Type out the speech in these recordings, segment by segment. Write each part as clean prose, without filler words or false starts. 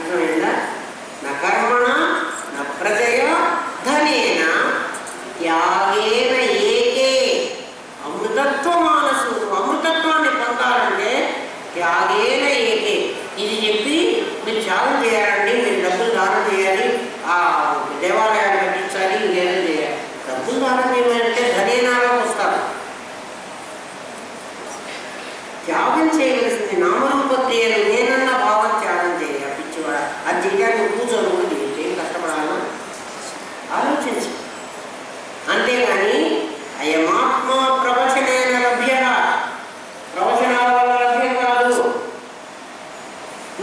అర్థమైందా? నా కర్మణ నా ప్రజయ ధనేన త్యాగేన ఏకే. అమృతత్వ మానసు. అమృతత్వాన్ని పొందాలంటే త్యాగేన ఏకే. ఇది చెప్పి మీరు త్యాగం చేయాలండి, మీరు డబ్బులు దానం చేయాలి, ఆ దేవాలయాన్ని కట్టించాలి, ఇంకేదో చేయాలి. డబ్బులు దానం చేయమంటే ధనేనాలోకి వస్తారు. త్యాగం చేయవలసింది నామరూపక్రియలు నేనన్న భావం త్యాగం చేయాలి. పిచ్చివాడ అది చేయడానికి కూర్చొని కూడా ఏం కష్టపడాలో ఆలోచించు. అంతేగాని అయమాత్మ ప్రవచనైన లభ్య, ప్రవచనాల వల్ల లభ్యం కాదు.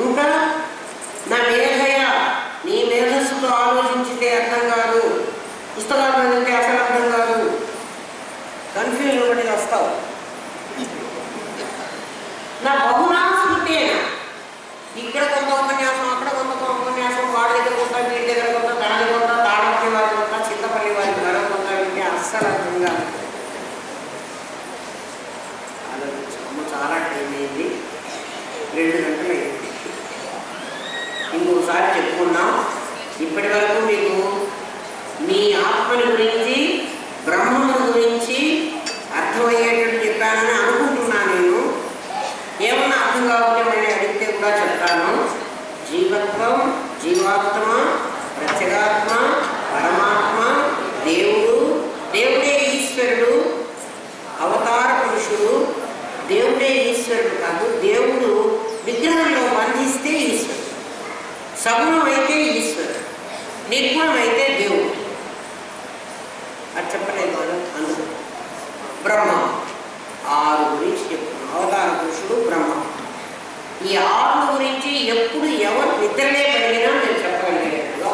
ఇంకా నా మేధయ, నీ మేధస్సుతో ఆలోచించితే అర్థం కాదు, పుస్తకాలు చదివితే అసలు అర్థం కాదు, కన్ఫ్యూజన్ ఒకటి వస్తావు. నా బహునా స్మృతేనా, ఇక్కడ కొంత ఉపన్యాసం, అక్కడ కొంత ఉపన్యాసం, వాడి దగ్గర కొంత, వీడి దగ్గర కొంత, తనది కొంత, తాడపల్లి వారి కొంత, చింతపల్లి వారి మరో కొంత వింటే అస్సలు అర్థం కాదు. ఆలోచించమ్మ, చాలా టైం అయింది, 2 గంటలు అయింది. ఇంకొకసారి చెప్పుకున్నాం. ఇప్పటి వరకు మీకు మీ ఆత్మని గురించి, బ్రహ్మను గురించి అర్థమయ్యేటట్టు చెప్పానని అనుకుంటున్నాను. నేను ఏమన్నా అర్థం కాకపోతే మళ్ళీ అడిగితే కూడా చెప్తాను. జీవత్వం, జీవాత్మ, ప్రత్యేగాత్మ, పరమాత్మ, దేవుడు, దేవుడే ఈశ్వరుడు, అవతార పురుషుడు. దేవుడే ఈశ్వరుడు కాదు, దేవుడు విగ్రహంలో బంధిస్తే ఈశ్వరుడు, సగుణం అయితే ఈశ్వరుడు, నిర్గుణం అయితే దేవుడు. అది చెప్పలేదు మనం. అందుకు బ్రహ్మ 6 గురించి చెప్తున్నాం. అవతార పురుషుడు, బ్రహ్మ. ఈ 6 గురించి ఎప్పుడు ఎవరు నిద్రలే పడినా నేను చెప్పగలిగేటట్టుగా.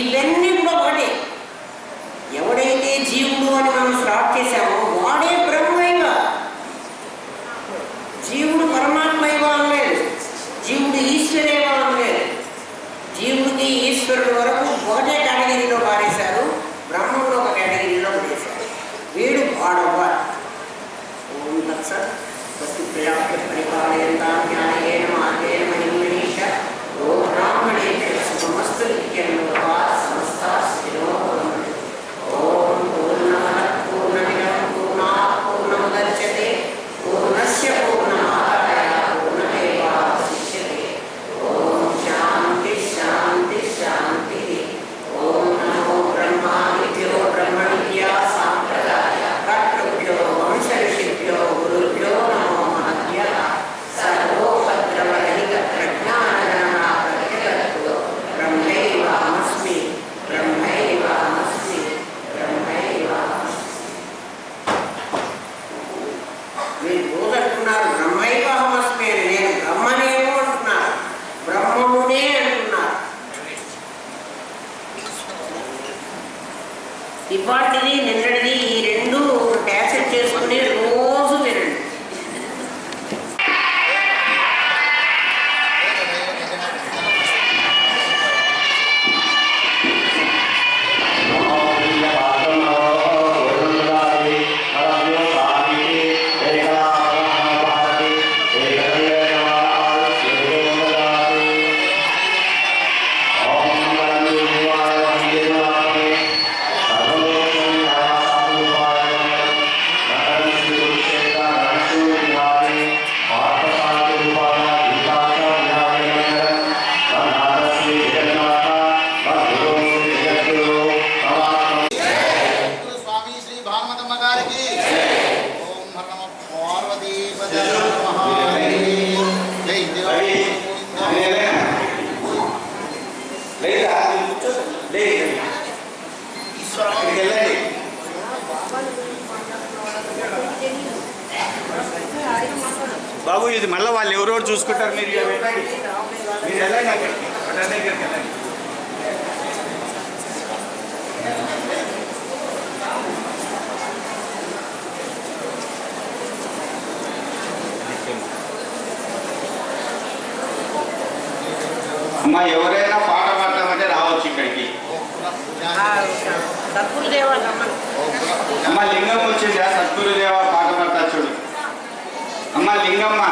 ఇవన్నీ కూడా ఒకటే. ఎవడైతే జీవుడు అని మనం స్టార్ట్ చేశామో వాడే బ్రహ్మైవ. జీవుడు పరమాత్మైవ అనలేదు, జీవుడు ఈశ్వరేవ అనలేదు. జీవుడికి ఈశ్వరుడు వరకు ఒకటే కేటగిరీలో పారేశారు, బ్రహ్మంలో ఒక కేటగిరీలో పడేశారు. వీడు వాడవ్వ. ఓం తత్సత్. స్వస్తి ప్రజాపతిః పరిపాలయంతాం జ్ఞానేన మార్గేణ మహిం మనీష. ఓం బ్రాహ్మణేభ్యః శుభమస్తు. నిత్యం లోకాః సమస్తాః సుఖినో భవంతు. ఓం పూర్ణమదః పూర్ణమిదం పూర్ణాత్ పూర్ణముదచ్యతే పూర్ణస్య పూర్ణమాదాయ పూర్ణమేవావశిష్యతే. ఓం శాంతి శాంతి శాంతి. ఓం నమో బ్రహ్మాదిభ్యో బ్రహ్మణిభ్యో సాంప్రదాయ కర్తృభ్యో వంశఋషిభ్యో గురుభ్యో నమో మహద్భ్యః. సర్వోపద్రవరహిత ప్రజ్ఞానగణనా ప్రత్యగత్తో బ్రహ్మైవాహమస్మి బ్రహ్మైవాహమస్మి బ్రహ్మైవాహమస్మి. మీరు రోజు అంటున్నారు బ్రహ్మైవాహమస్మి అని, నేను బ్రహ్మనేమో అంటున్నారు, బ్రహ్మమునే అంటున్నారు. ఇవాటిది నిన్నటిది ఈ 2 క్యాసెట్ చేసుకుని రోజు వినండి. బాబు ఇది మళ్ళీ వాళ్ళు ఎవరెవరు చూసుకుంటారు, మీరు అమ్మా ఎవరైనా పాట పాడతామంటే రావచ్చు ఇక్కడికి. అమ్మ లింగం వచ్చిందా? సద్గురుదేవ పాట పాడతా చూడు. అమ్మ లింగమ్మ